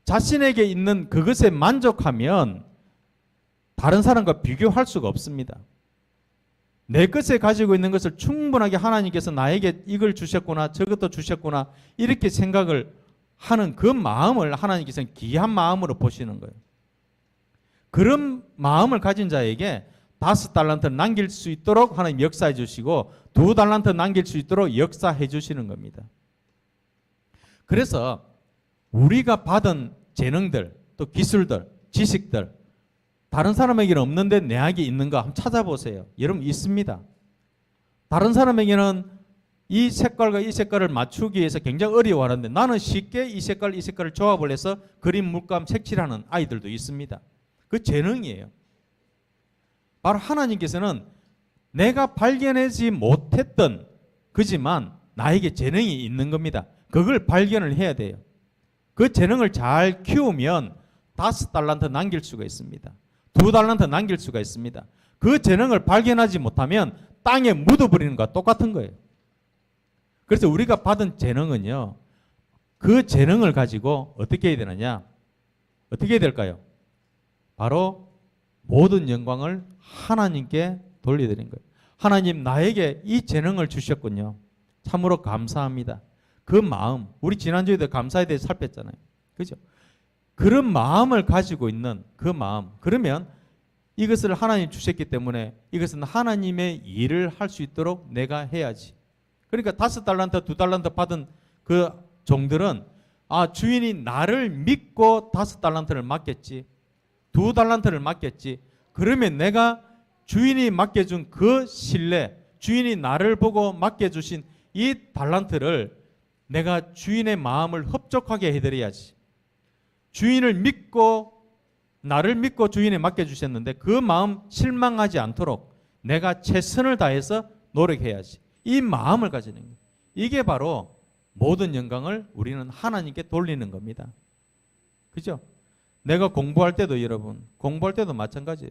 자신에게 있는 그것에 만족하면 다른 사람과 비교할 수가 없습니다. 내 것에 가지고 있는 것을 충분하게 하나님께서 나에게 이걸 주셨구나 저것도 주셨구나 이렇게 생각을 하는 그 마음을 하나님께서는 귀한 마음으로 보시는 거예요. 그런 마음을 가진 자에게 5달란트를 남길 수 있도록 하나님 역사해 주시고 2달란트 남길 수 있도록 역사해 주시는 겁니다. 그래서 우리가 받은 재능들, 또 기술들, 지식들 다른 사람에게는 없는데 내게 있는가 한번 찾아보세요. 여러분 있습니다. 다른 사람에게는 이 색깔과 이 색깔을 맞추기 위해서 굉장히 어려워하는데 나는 쉽게 이 색깔, 이 색깔을 조합을 해서 그림, 물감, 색칠하는 아이들도 있습니다. 그 재능이에요. 바로 하나님께서는 내가 발견하지 못했던 그지만 나에게 재능이 있는 겁니다. 그걸 발견을 해야 돼요. 그 재능을 잘 키우면 5달란트 남길 수가 있습니다. 2달란트 남길 수가 있습니다. 그 재능을 발견하지 못하면 땅에 묻어버리는 것과 똑같은 거예요. 그래서 우리가 받은 재능은요, 그 재능을 가지고 어떻게 해야 되느냐? 어떻게 해야 될까요? 바로 모든 영광을 하나님께 돌려드린 거예요. 하나님, 나에게 이 재능을 주셨군요. 참으로 감사합니다. 그 마음, 우리 지난주에도 감사에 대해 살폈잖아요. 그죠? 그런 마음을 가지고 있는 그 마음, 그러면 이것을 하나님 주셨기 때문에 이것은 하나님의 일을 할 수 있도록 내가 해야지. 그러니까 5달란트, 2달란트 받은 그 종들은 주인이 나를 믿고 5달란트를 맡겼지, 2달란트를 맡겼지. 그러면 내가 주인이 맡겨준 그 신뢰, 주인이 나를 보고 맡겨주신 이 달란트를 내가 주인의 마음을 흡족하게 해드려야지. 주인을 믿고, 나를 믿고 주인에 맡겨주셨는데 그 마음 실망하지 않도록 내가 최선을 다해서 노력해야지. 이 마음을 가지는 거예요. 이게 바로 모든 영광을 우리는 하나님께 돌리는 겁니다. 그죠? 내가 공부할 때도, 여러분, 공부할 때도 마찬가지예요.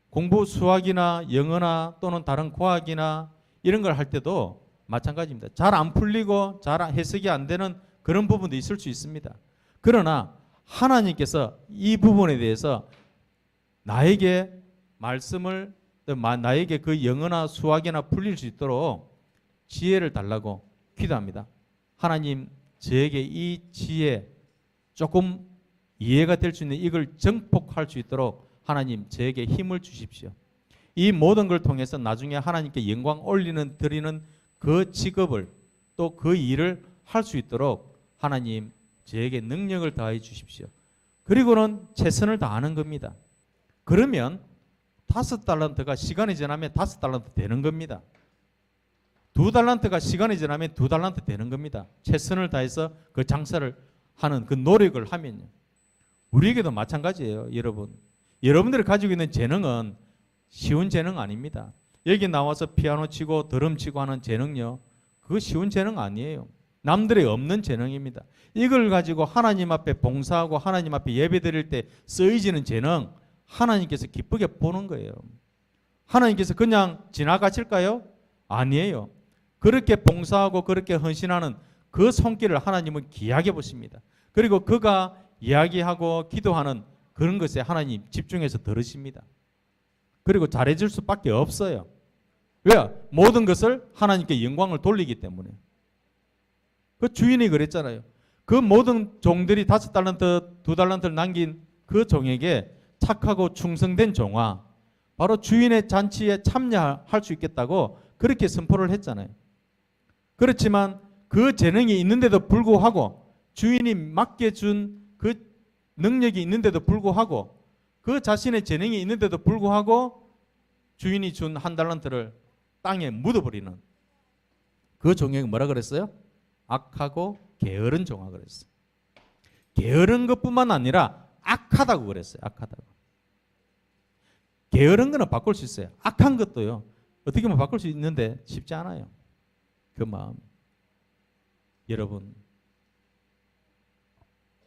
공부, 수학이나 영어나 또는 다른 과학이나 이런 걸 할 때도 마찬가지입니다. 잘 안 풀리고 잘 해석이 안 되는 그런 부분도 있을 수 있습니다. 그러나 하나님께서 이 부분에 대해서 나에게 말씀을, 나에게 그 영어나 수학이나 풀릴 수 있도록 지혜를 달라고 기도합니다. 하나님, 저에게 이 지혜 조금 이해가 될 수 있는 이걸 정복할 수 있도록 하나님 저에게 힘을 주십시오. 이 모든 걸 통해서 나중에 하나님께 영광 올리는, 드리는 그 직업을, 또 그 일을 할 수 있도록 하나님 저에게 능력을 더해 주십시오. 그리고는 최선을 다하는 겁니다. 그러면 5달란트가 시간이 지나면 5달란트 되는 겁니다. 2달란트가 시간이 지나면 2달란트 되는 겁니다. 최선을 다해서 그 장사를 하는 그 노력을 하면요. 우리에게도 마찬가지예요, 여러분. 여러분들이 가지고 있는 재능은 쉬운 재능 아닙니다. 여기 나와서 피아노 치고 드럼 치고 하는 재능요, 그거 쉬운 재능 아니에요. 남들이 없는 재능입니다. 이걸 가지고 하나님 앞에 봉사하고 하나님 앞에 예배 드릴 때 쓰여지는 재능, 하나님께서 기쁘게 보는 거예요. 하나님께서 그냥 지나가실까요? 아니에요. 그렇게 봉사하고 그렇게 헌신하는 그 손길을 하나님은 귀하게 보십니다. 그리고 그가 이야기하고 기도하는 그런 것에 하나님 집중해서 들으십니다. 그리고 잘해줄 수밖에 없어요. 왜? 모든 것을 하나님께 영광을 돌리기 때문에. 그 주인이 그랬잖아요. 그 모든 종들이 5달란트, 2달란트를 남긴 그 종에게 착하고 충성된 종아, 바로 주인의 잔치에 참여할 수 있겠다고 그렇게 선포를 했잖아요. 그렇지만 그 재능이 있는데도 불구하고, 주인이 맡겨준 그 능력이 있는데도 불구하고, 그 자신의 재능이 있는데도 불구하고 주인이 준 1달란트를 땅에 묻어버리는 그 종에게 뭐라 그랬어요? 악하고 게으른 종아 그랬어요. 게으른 것뿐만 아니라 악하다고 그랬어요. 악하다고. 게으른 거는 바꿀 수 있어요. 악한 것도요, 어떻게 보면 바꿀 수 있는데 쉽지 않아요. 그 마음. 여러분,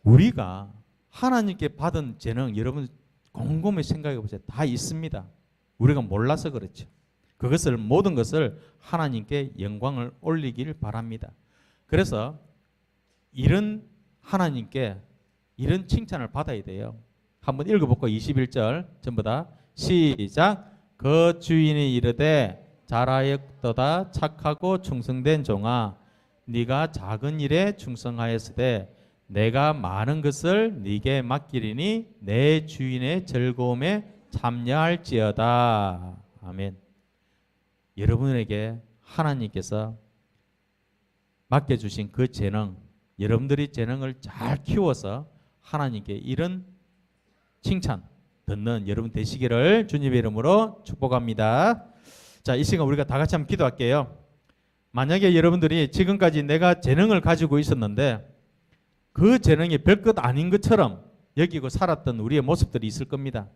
우리가 하나님께 받은 재능, 여러분 곰곰이 생각해 보세요. 다 있습니다. 우리가 몰라서 그렇죠. 그것을, 모든 것을 하나님께 영광을 올리길 바랍니다. 그래서 이런 하나님께 이런 칭찬을 받아야 돼요. 한번 읽어볼까요? 21절 전부 다 시작. 그 주인이 이르되 잘하였도다 착하고 충성된 종아, 네가 작은 일에 충성하였으되 내가 많은 것을 네게 맡기리니 내 주인의 즐거움에 참여할지어다. 아멘. 여러분에게 하나님께서 맡겨주신 그 재능, 여러분들이 재능을 잘 키워서 하나님께 이런 칭찬 듣는 여러분 되시기를 주님의 이름으로 축복합니다. 자, 이 시간 우리가 다 같이 한번 기도할게요. 만약에 여러분들이 지금까지 내가 재능을 가지고 있었는데 그 재능이 별것 아닌 것처럼 여기고 살았던 우리의 모습들이 있을 겁니다.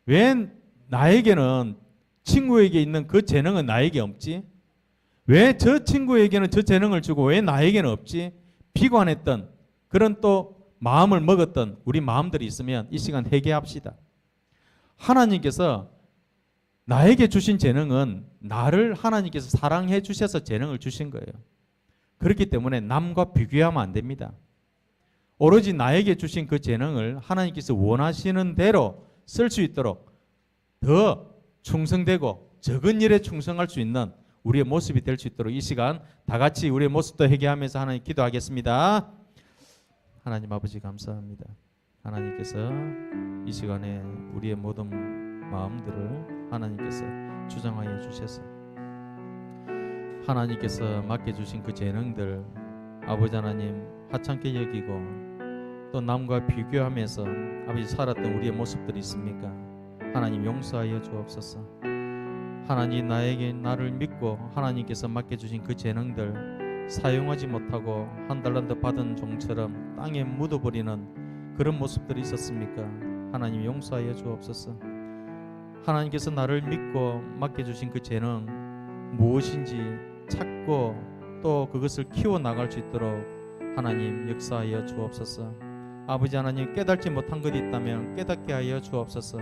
왜 나에게는 친구에게 있는 그 재능은 나에게 없지? 왜 저 친구에게는 저 재능을 주고 왜 나에게는 없지? 비관했던 그런 또 마음을 먹었던 우리 마음들이 있으면 이 시간 회개합시다. 하나님께서 나에게 주신 재능은 나를 하나님께서 사랑해 주셔서 재능을 주신 거예요. 그렇기 때문에 남과 비교하면 안 됩니다. 오로지 나에게 주신 그 재능을 하나님께서 원하시는 대로 쓸 수 있도록 더 충성되고 적은 일에 충성할 수 있는 우리의 모습이 될 수 있도록 이 시간 다 같이 우리의 모습도 회개하면서 하나님 기도하겠습니다. 하나님 아버지 감사합니다. 하나님께서 이 시간에 우리의 모든 마음들을 하나님께서 주장하여 주셔서 하나님께서 맡겨주신 그 재능들 아버지 하나님 하찮게 여기고 또 남과 비교하면서 아버지 살았던 우리의 모습들이 있습니까? 하나님 용서하여 주옵소서. 하나님 나를 믿고 하나님께서 맡겨주신 그 재능들 사용하지 못하고 한 달란트 받은 종처럼 땅에 묻어버리는 그런 모습들이 있었습니까? 하나님 용서하여 주옵소서. 하나님께서 나를 믿고 맡겨주신 그 재능 무엇인지 찾고 또 그것을 키워나갈 수 있도록 하나님 역사하여 주옵소서. 아버지 하나님 깨닫지 못한 것이 있다면 깨닫게 하여 주옵소서.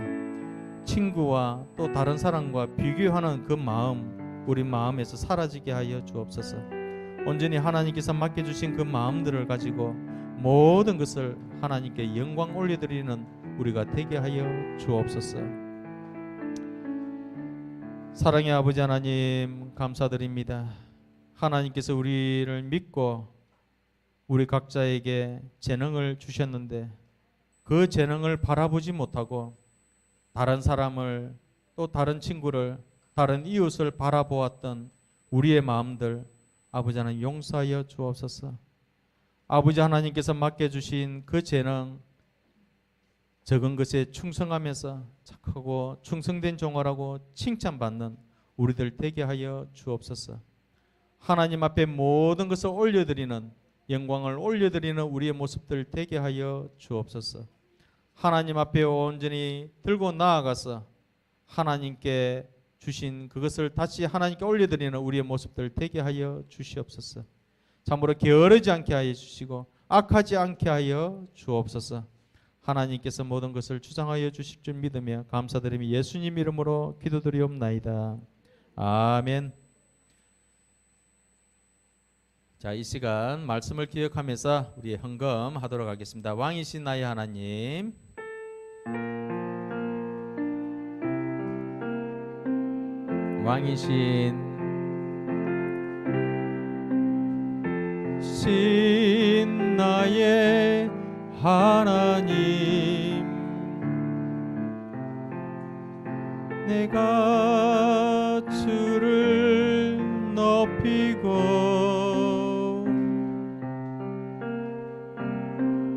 친구와 또 다른 사람과 비교하는 그 마음 우리 마음에서 사라지게 하여 주옵소서. 온전히 하나님께서 맡겨주신 그 마음들을 가지고 모든 것을 하나님께 영광 올려드리는 우리가 되게 하여 주옵소서. 사랑의 아버지 하나님 감사드립니다. 하나님께서 우리를 믿고 우리 각자에게 재능을 주셨는데 그 재능을 바라보지 못하고 다른 사람을 또 다른 친구를 다른 이웃을 바라보았던 우리의 마음들 아버지 하나님 용서하여 주옵소서. 아버지 하나님께서 맡겨주신 그 재능 적은 것에 충성하면서 착하고 충성된 종아라고 칭찬받는 우리들 되게 하여 주옵소서. 하나님 앞에 모든 것을 올려드리는 영광을 올려드리는 우리의 모습들 되게 하여 주옵소서. 하나님 앞에 온전히 들고 나아가서 하나님께 주신 그것을 다시 하나님께 올려드리는 우리의 모습들 되게 하여 주시옵소서. 참으로 게으르지 않게 하여 주시고 악하지 않게 하여 주옵소서. 하나님께서 모든 것을 주장하여 주실 줄 믿으며 감사드리며 예수님 이름으로 기도드리옵나이다. 아멘. 자, 이 시간 말씀을 기억하면서 우리 헌금하도록 하겠습니다. 왕이신 나의 하나님, 왕이신 나의 하나님, 내가 주를 높이고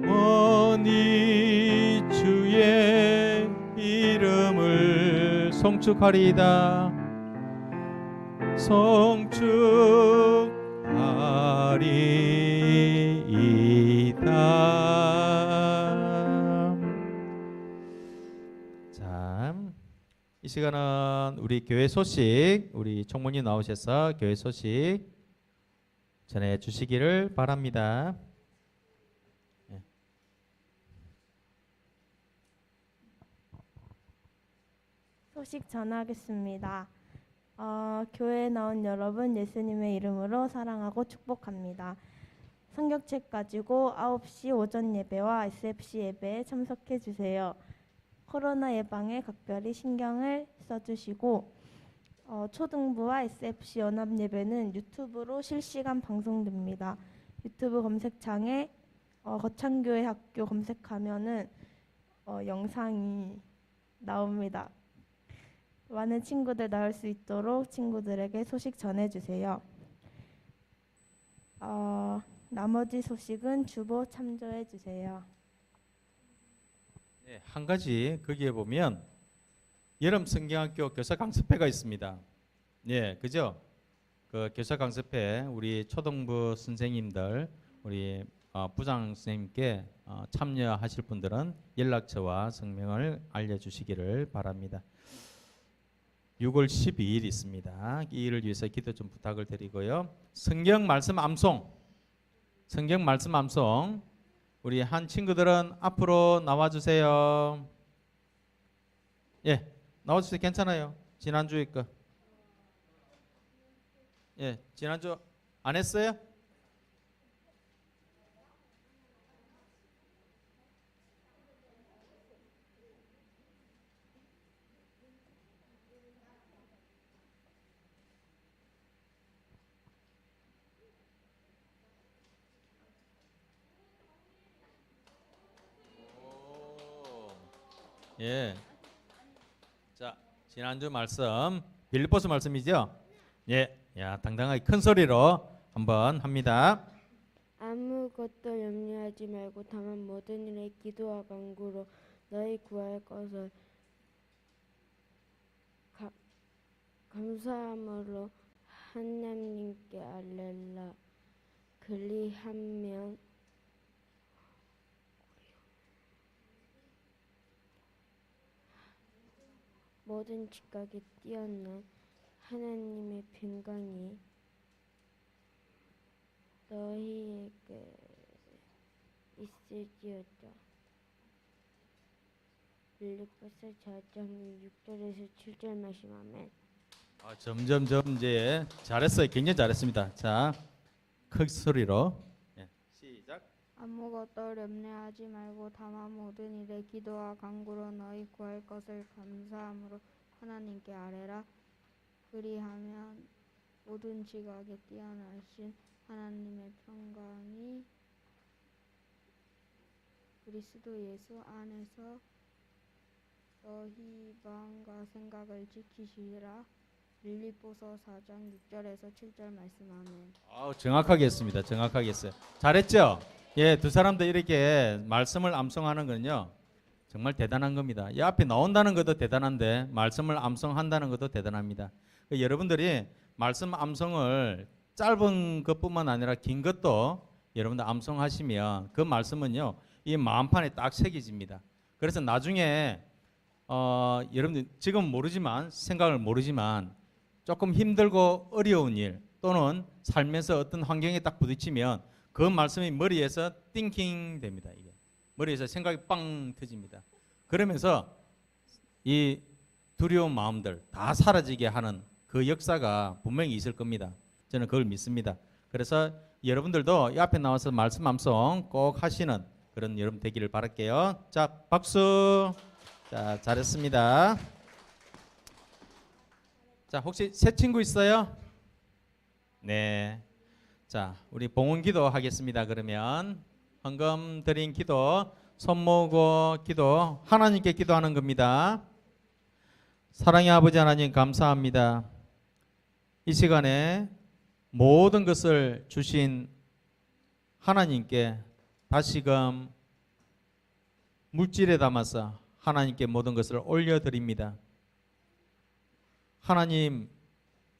원히 주의 이름을 송축하리이다. 송축하리이다. 자, 이 시간은 우리 교회 소식, 우리 총무님 나오셔서 교회 소식 전해 주시기를 바랍니다. 소식 전하겠습니다. 교회에 나온 여러분 예수님의 이름으로 사랑하고 축복합니다. 성경책 가지고 9시 오전 예배와 SFC 예배에 참석해 주세요. 코로나 예방에 각별히 신경을 써주시고 초등부와 SFC 연합 예배는 유튜브로 실시간 방송됩니다. 유튜브 검색창에 거창교회 학교 검색하면은 영상이 나옵니다. 많은 친구들 나올 수 있도록 친구들에게 소식 전해주세요. 나머지 소식은 주보 참조해 주세요. 네, 한 가지 거기에 보면 여름 성경학교 교사 강습회가 있습니다. 예, 그죠? 그 교사 강습회 우리 초등부 선생님들, 우리 부장 선생님께 참여하실 분들은 연락처와 성명을 알려주시기를 바랍니다. 6월 12일 있습니다. 이 일을 위해서 기도 좀 부탁을 드리고요. 성경 말씀 암송, 우리 한 친구들은 앞으로 나와주세요. 예, 나와주세요. 괜찮아요. 지난주에 거. 예, 지난주 안 했어요? 예. 자, 지난주 말씀 빌립보서 말씀이죠? 예. 야, 당당하게 큰 소리로 한번 합니다. 아무것도 염려하지 말고 다만 모든 일에 기도와 간구로 너희 구할 것을 감사함으로 하나님께 알렐라. 그리하면 모든 지각에 뛰어난 하나님의 평강이 너희에게 있을지어다. 빌립보서 4장 6절에서 7절 말씀. 아멘. 점점점 이제 잘했어요. 굉장히 잘했습니다. 자, 큰 소리로. 예, 시작. 아무것도 염려하지 말고 다만 모든 일에 기도와 간구로 너희 구할 것을 감사함으로 하나님께 아뢰라. 그리하면 모든 지각에 뛰어나신 하나님의 평강이 그리스도 예수 안에서 너희 마음과 생각을 지키시라. 빌립보서 4장 6절에서 7절 말씀. 아멘. 정확하게 했습니다. 정확하게 했어요. 잘했죠? 예, 두 사람도 이렇게 말씀을 암송하는 건요 정말 대단한 겁니다. 이 앞에 나온다는 것도 대단한데 말씀을 암송한다는 것도 대단합니다. 여러분들이 말씀 암송을 짧은 것뿐만 아니라 긴 것도 여러분들 암송하시면 그 말씀은요 이 마음판에 딱 새겨집니다. 그래서 나중에 여러분들 지금 모르지만 생각을 모르지만 조금 힘들고 어려운 일 또는 살면서 어떤 환경에 딱 부딪히면 그 말씀이 머리에서 띵킹 됩니다. 이게 머리에서 생각이 빵 터집니다. 그러면서 이 두려운 마음들 다 사라지게 하는 그 역사가 분명히 있을 겁니다. 저는 그걸 믿습니다. 그래서 여러분들도 이 앞에 나와서 말씀 암송 꼭 하시는 그런 여러분 되기를 바랄게요. 자, 박수. 자, 잘했습니다. 자, 혹시 새 친구 있어요? 네. 자, 우리 봉헌기도 하겠습니다. 그러면 헌금 드린 기도, 손 모으고 기도, 하나님께 기도하는 겁니다. 사랑의 아버지 하나님 감사합니다. 이 시간에 모든 것을 주신 하나님께 다시금 물질에 담아서 하나님께 모든 것을 올려드립니다. 하나님,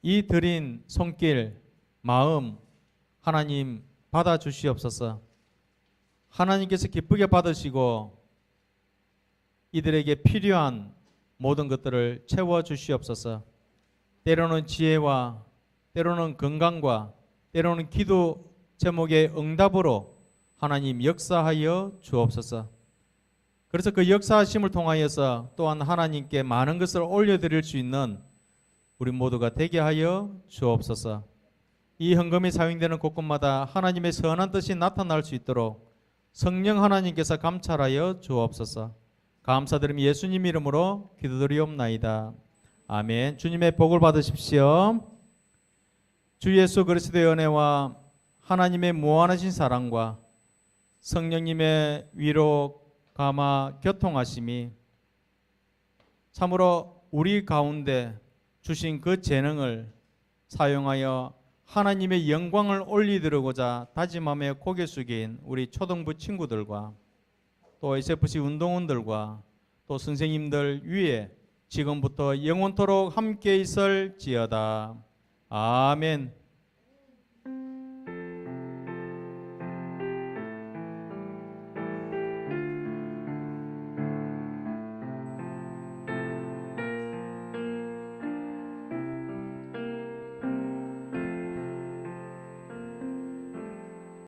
이 드린 손길, 마음 하나님 받아주시옵소서. 하나님께서 기쁘게 받으시고 이들에게 필요한 모든 것들을 채워주시옵소서. 때로는 지혜와 때로는 건강과 때로는 기도 제목의 응답으로 하나님 역사하여 주옵소서. 그래서 그 역사하심을 통하여서 또한 하나님께 많은 것을 올려드릴 수 있는 우리 모두가 되게 하여 주옵소서. 이 헌금이 사용되는 곳곳마다 하나님의 선한 뜻이 나타날 수 있도록 성령 하나님께서 감찰하여 주옵소서. 감사드리며 예수님 이름으로 기도드리옵나이다. 아멘. 주님의 복을 받으십시오. 주 예수 그리스도의 은혜와 하나님의 무한하신 사랑과 성령님의 위로 감화 교통하심이 참으로 우리 가운데 주신 그 재능을 사용하여 하나님의 영광을 올리드리고자 다짐하며 고개 숙인 우리 초등부 친구들과 또 SFC 운동원들과 또 선생님들 위에 지금부터 영원토록 함께 있을지어다. 아멘.